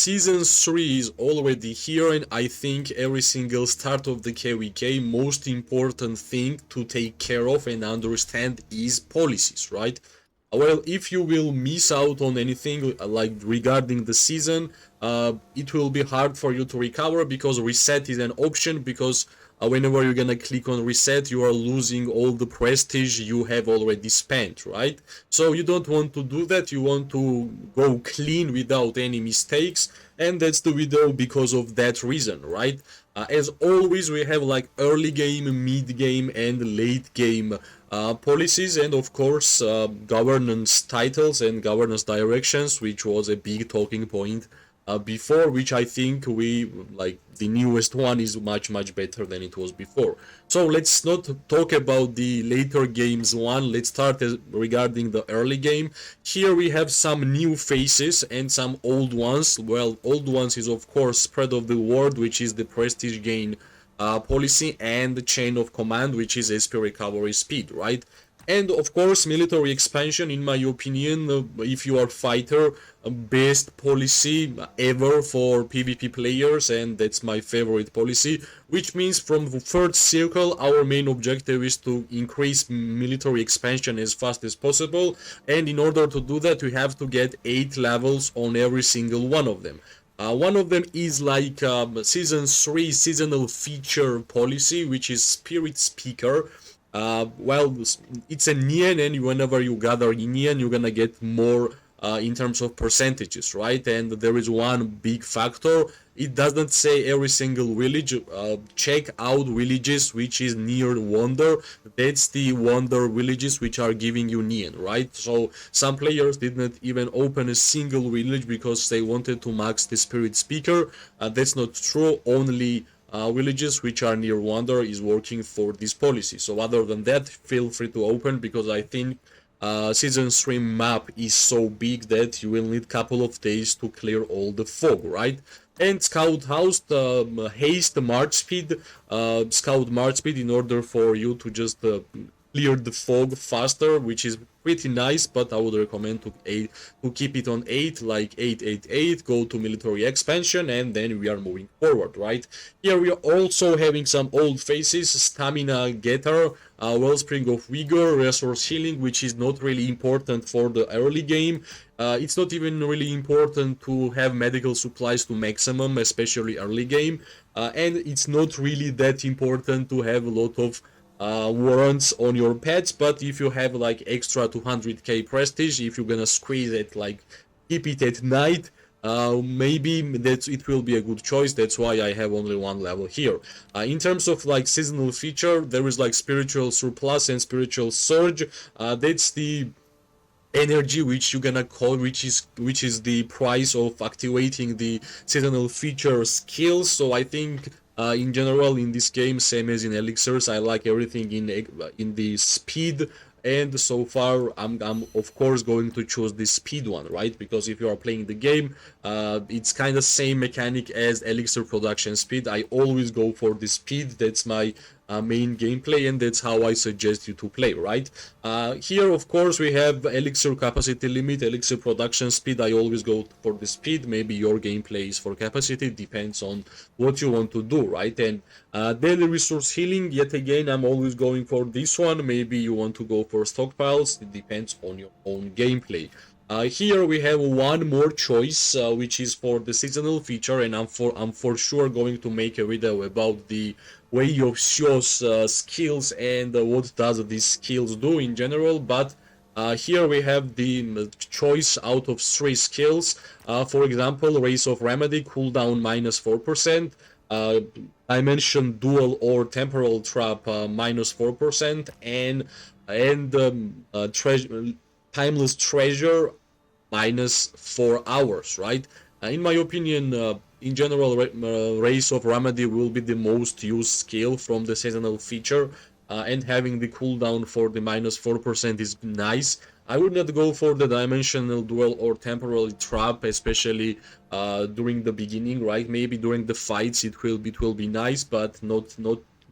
Season 3 is already here, and I think every single start of the KVK, most important thing to take care of and understand is policies, right? Well, if you will miss out on anything like regarding the season, it will be hard for you to recover because reset is an option. Because whenever you're gonna click on reset, you are losing all the prestige you have already spent, right? So you don't want to do that. You want to go clean without any mistakes, and that's the video because of that reason, right? As always, we have like early game, mid game, and late game policies, and of course governance titles and governance directions, which was a big talking point before, which I think we like the newest one is much better than it was before. So let's not talk about the later games one. Let's start regarding the early game. Here we have some new faces and some old ones. Well, old ones is of course spread of the word, which is the prestige gain policy, and the chain of command, which is SP recovery speed, right? And of course military expansion, in my opinion, if you are fighter, best policy ever for PvP players, and that's my favorite policy, which means from the third circle our main objective is to increase military expansion as fast as possible, and in order to do that we have to get 8 levels on every single one of them. One of them is like Season 3 seasonal feature policy, which is Spirit Speaker. Well, it's a Nian, and whenever you gather Nian, you're gonna get more in terms of percentages, right? And there is one big factor. It doesn't say every single village. Check out villages which is near Wonder. That's the Wonder villages which are giving you Nian, right? So some players didn't even open a single village because they wanted to max the Spirit Speaker. That's not true. Only villages which are near Wonder is working for this policy. So other than that, feel free to open, because I think Season 3 map is so big that you will need couple of days to clear all the fog, right? And Scout House, haste march speed, Scout march speed, in order for you to just clear the fog faster, which is pretty nice, but I would recommend to keep it on 8, like 888, go to military expansion, and then we are moving forward, right? Here we are also having some old faces, Stamina Getter, Wellspring of Vigor, Resource Healing, which is not really important for the early game. It's not even really important to have medical supplies to maximum, especially early game, and it's not really that important to have a lot of warrants on your pets. But if you have like extra 200k prestige, if you're gonna squeeze it, like keep it at night, maybe it will be a good choice. That's why I have only one level here. In terms of like seasonal feature, there is like spiritual surplus and spiritual surge. That's the energy which you're gonna call, which is the price of activating the seasonal feature skills. So I think in general in this game, same as in Elixirs, I like everything in the speed, and so far I'm of course going to choose the speed one, right? Because if you are playing the game, it's kind of same mechanic as Elixir production speed. I always go for the speed. That's my main gameplay, and that's how I suggest you to play, right? Here of course we have Elixir capacity limit, Elixir production speed. I always go for the speed. Maybe your gameplay is for capacity, depends on what you want to do, right? And daily resource healing, yet again I'm always going for this one. Maybe you want to go for stockpiles, it depends on your own gameplay. Here we have one more choice, which is for the seasonal feature, and I'm for sure going to make a video about the way of Xiu's skills and what does these skills do in general. But here we have the choice out of 3 skills. For example, Race of Remedy, cooldown -4%, Dimension Dual or Temporal Trap -4%, and Timeless Treasure -4 hours, right? In my opinion, in general, Race of Remedy will be the most used skill from the seasonal feature, and having the cooldown for the -4% is nice. I would not go for the Dimensional Duel or Temporal Trap, especially during the beginning, right? Maybe during the fights it will be nice, but not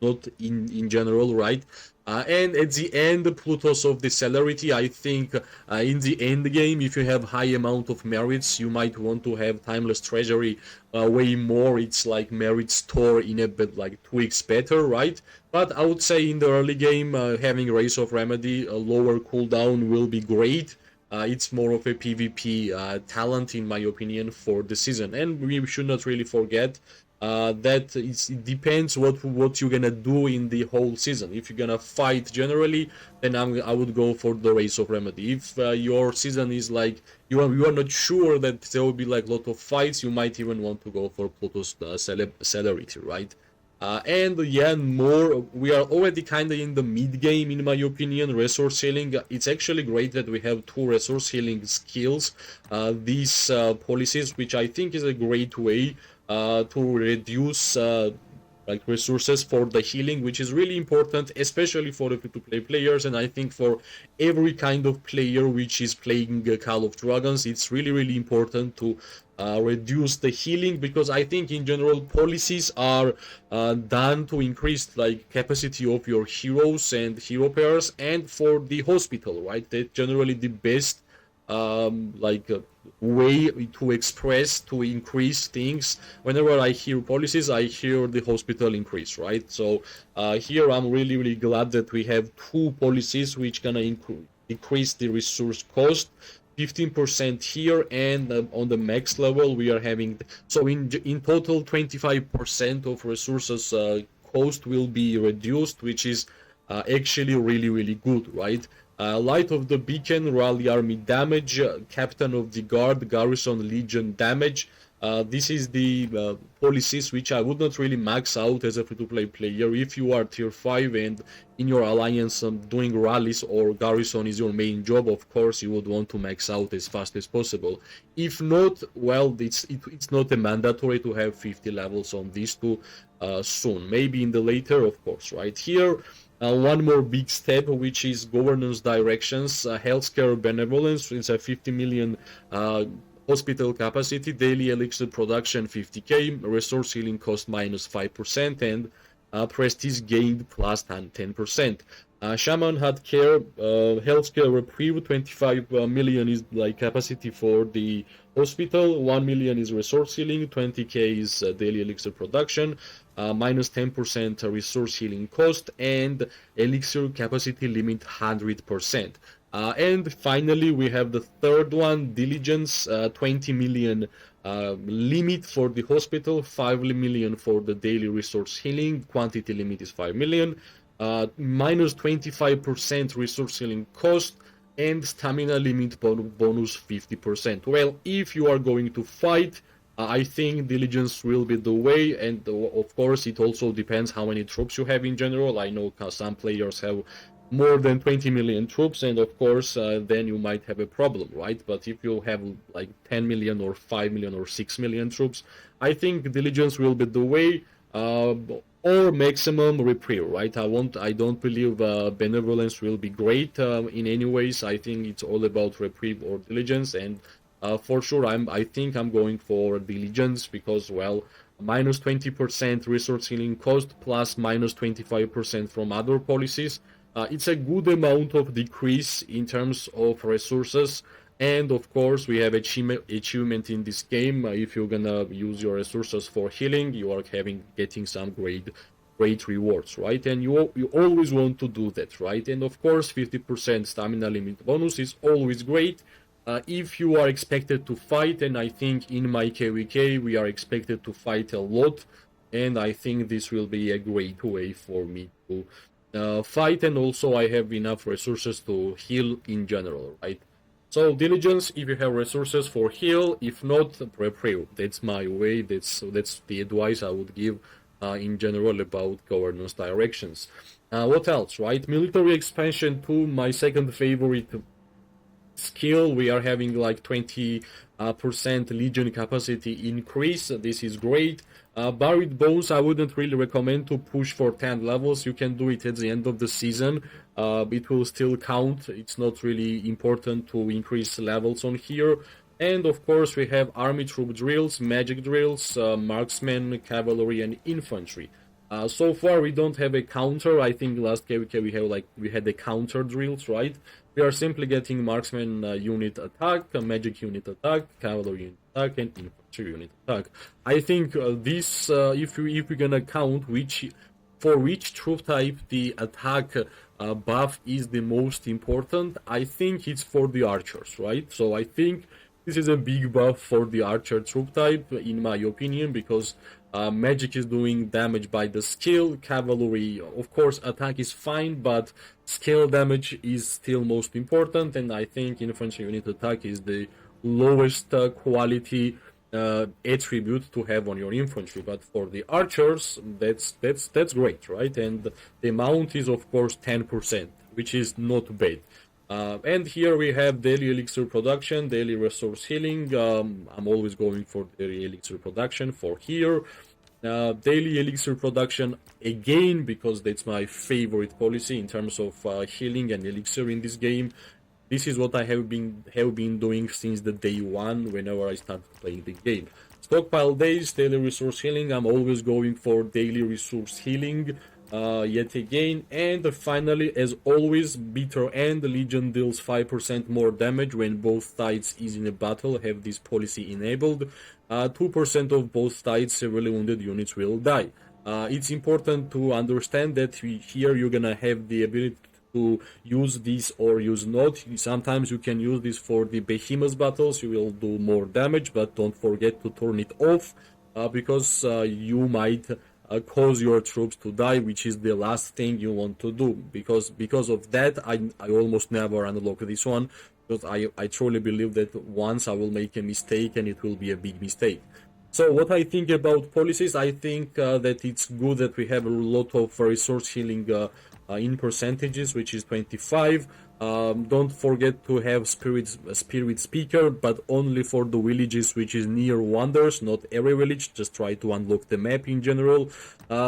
not in general, right? And at the end, Plutos of the Celerity, I think in the end game, if you have high amount of merits, you might want to have Timeless Treasury way more. It's like merit store in a bit like 2x better, right? But I would say in the early game, having Race of Remedy, a lower cooldown will be great. It's more of a PvP talent, in my opinion, for the season. And we should not really forget that it depends what you're gonna do in the whole season. If you're gonna fight generally, then I would go for the Race of Remedy. If your season is like you are not sure that there will be like a lot of fights, you might even want to go for Pluto's Celerity, right? And yeah, more we are already kind of in the mid game, in my opinion. Resource healing, it's actually great that we have 2 resource healing skills, these policies, which I think is a great way to reduce like resources for the healing, which is really important, especially for the free-to-play players. And I think for every kind of player which is playing Call of Dragons, it's really important to reduce the healing, because I think in general policies are done to increase like capacity of your heroes and hero pairs, and for the hospital, right? That's generally the best like way to express, to increase things. Whenever I hear policies, I hear the hospital increase, right? So here I'm really glad that we have 2 policies which gonna decrease the resource cost 15% here, and on the max level we are having, so in total 25% of resources cost will be reduced, which is actually really good, right? Light of the Beacon, Rally Army damage, Captain of the Guard, Garrison Legion damage. This is the policies which I would not really max out as a free-to-play player. If you are tier 5 and in your alliance doing rallies or garrison is your main job, of course you would want to max out as fast as possible. If not, well, it's not a mandatory to have 50 levels on these 2 soon. Maybe in the later, of course, right? Here, one more big step, which is governance directions, healthcare benevolence. It's a 50 million hospital capacity, daily elixir production 50k, resource healing cost minus 5%, and prestige gained plus 10%. Shaman had care, healthcare reprieve, 25 million is like capacity for the hospital, 1 million is resource healing, 20k is daily elixir production, minus 10% resource healing cost, and elixir capacity limit 100%. And finally, we have the third one, diligence, 20 million limit for the hospital, 5 million for the daily resource healing, quantity limit is 5 million, minus 25% resource healing cost, and stamina limit bonus 50%. Well, if you are going to fight, I think diligence will be the way, and of course it also depends how many troops you have in general. I know some players have more than 20 million troops, and of course then you might have a problem, right? But if you have like 10 million or 5 million or 6 million troops, I think diligence will be the way, or maximum reprieve, right? I don't believe benevolence will be great in any ways. I think it's all about reprieve or diligence, and for sure I think I'm going for diligence, because, well, minus 20% resource healing cost plus minus 25% from other policies, it's a good amount of decrease in terms of resources. And of course we have achievement in this game. If you're gonna use your resources for healing, you are getting some great rewards, right? And you always want to do that, right? And of course 50% stamina limit bonus is always great if you are expected to fight, and I think in my KVK we are expected to fight a lot, and I think this will be a great way for me to fight, and also I have enough resources to heal in general, right? So diligence if you have resources for heal, if not, reprieve. That's my way, that's the advice I would give in general about governance directions. What else, right? Military expansion 2, my second favorite skill. We are having like 20% legion capacity increase. This is great. Buried Bones, I wouldn't really recommend to push for 10 levels. You can do it at the end of the season. It will still count. It's not really important to increase levels on here. And of course we have army troop drills, magic drills, marksmen, cavalry, and infantry. So far we don't have a counter. I think last KVK we had the counter drills, right? We are simply getting marksman unit attack, magic unit attack, cavalry unit attack, and infantry unit attack. I think this if we're gonna count which troop type the attack buff is the most important, I think it's for the archers, right? So I think this is a big buff for the archer troop type, in my opinion, because magic is doing damage by the skill. Cavalry, of course, attack is fine, but skill damage is still most important. And I think infantry unit attack is the lowest quality attribute to have on your infantry. But for the archers, that's great, right? And the amount is of course 10%, which is not bad. And here we have daily elixir production, daily resource healing. I'm always going for daily elixir production for here. Daily elixir production again, because that's my favorite policy in terms of healing and elixir in this game. This is what I have been doing since the day one whenever I started playing the game. Stockpile days, daily resource healing. I'm always going for daily resource healing. Yet again, and finally, as always, bitter end. Legion deals 5% more damage when both sides is in a battle. Have this policy enabled. 2% of both sides severely wounded units will die. It's important to understand that here you're gonna have the ability to use this or use not. Sometimes you can use this for the behemoth battles. You will do more damage, but don't forget to turn it off because you might cause your troops to die, which is the last thing you want to do. Because of that, I almost never unlock this one, because I truly believe that once I will make a mistake and it will be a big mistake. So what I think about policies, I think that it's good that we have a lot of resource healing in percentages, which is 25. Don't forget to have spirit speaker, but only for the villages which is near wonders, not every village. Just try to unlock the map in general.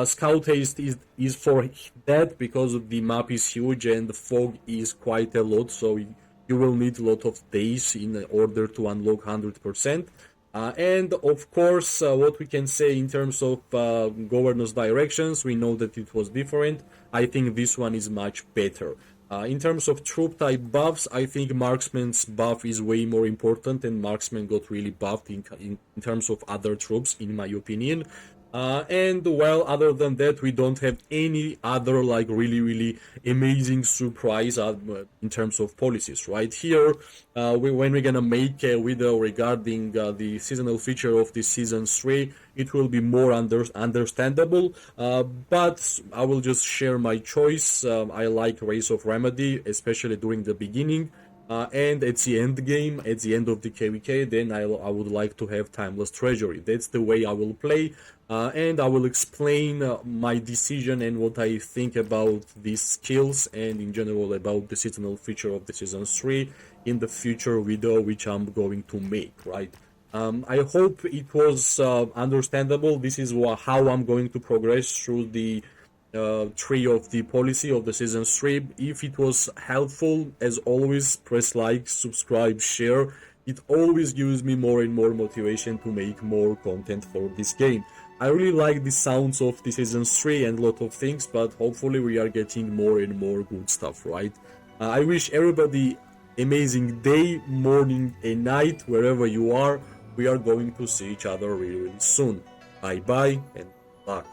Scout haste is for that, because the map is huge and the fog is quite a lot, so you will need a lot of days in order to unlock 100%. And of course, what we can say in terms of governor's directions, we know that it was different. I think this one is much better. In terms of troop type buffs, I think marksman's buff is way more important, and marksman got really buffed in terms of other troops, in my opinion. And well, other than that, we don't have any other like really amazing surprise in terms of policies. Right here, when we're gonna make a video regarding the seasonal feature of the season 3, it will be more understandable. But I will just share my choice. I like Race of Remedy, especially during the beginning. And at the end game, at the end of the KVK, then I would like to have Timeless Treasury. That's the way I will play, and I will explain my decision and what I think about these skills and in general about the seasonal feature of the Season 3 in the future video which I'm going to make, right? I hope it was understandable. This is how I'm going to progress through the tree of the policy of the season 3. If it was helpful, as always, press like, subscribe, share. It always gives me more and more motivation to make more content for this game. I really like the sounds of the season 3 and a lot of things, but hopefully we are getting more and more good stuff, right? I wish everybody amazing day, morning and night, wherever you are. We are going to see each other really soon. Bye bye and luck.